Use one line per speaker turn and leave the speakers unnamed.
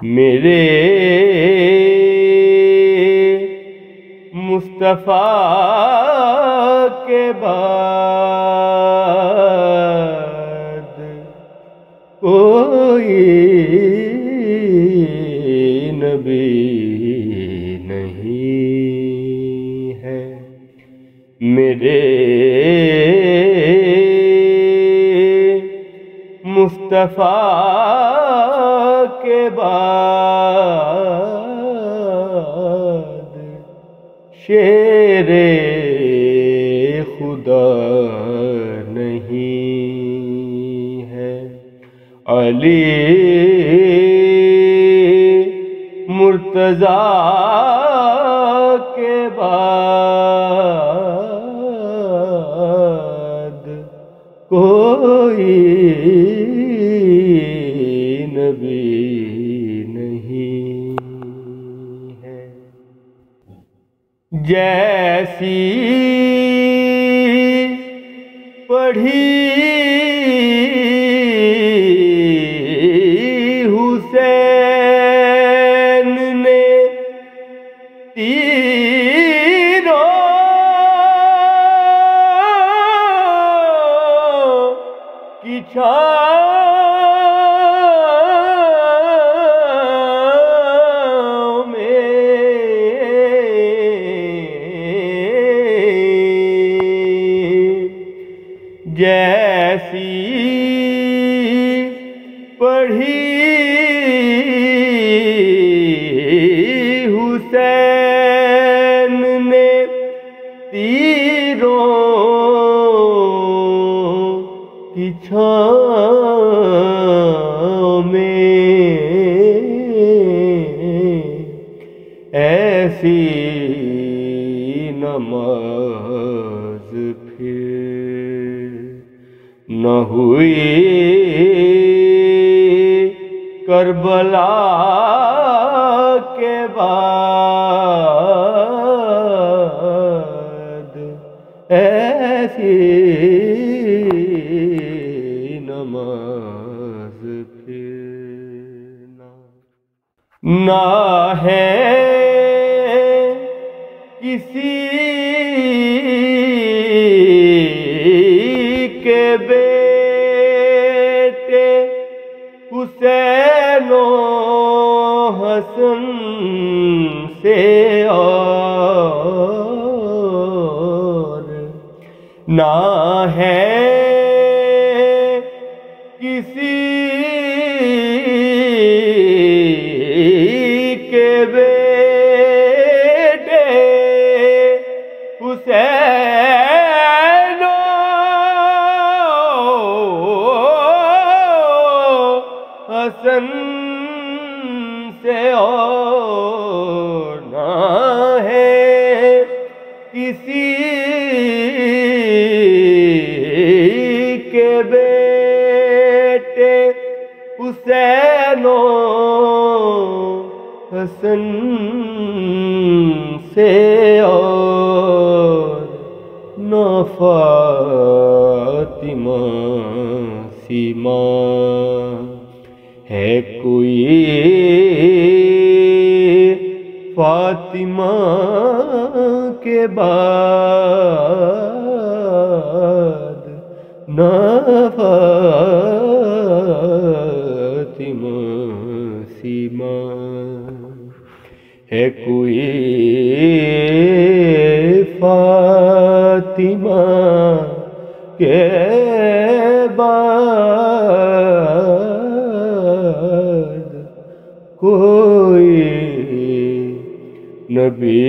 میرے مصطفیٰ کے بعد کوئی نبی نہیں ہے۔ میرے مصطفیٰ کے بعد شیر خدا نہیں ہے۔ علی مرتضیٰ کے بعد کوئی نبی نہیں ہے۔ جیسی پڑھی حسین نے تیروں کی چھاؤں میں، جیسی پڑھی حسین نے تیروں کی چھاؤں میں، ایسی نماز پھر نہ ہوئی کربلا کے بعد، ایسی نماز پھر نہ ہے کسی کے بیٹے حسین و حسن سے اور، نہ ہے کسی کے بیٹے حسین و حسن سے اور، نہ ہے کسی کے بیٹے حسین و حسن سے اور، نہ فاطمہ سی ماں ہے کوئی، فاطمہ کے بعد نہ فاطمہ سی ماں ہے کوئی، فاطمہ کے بعد کوئی نبی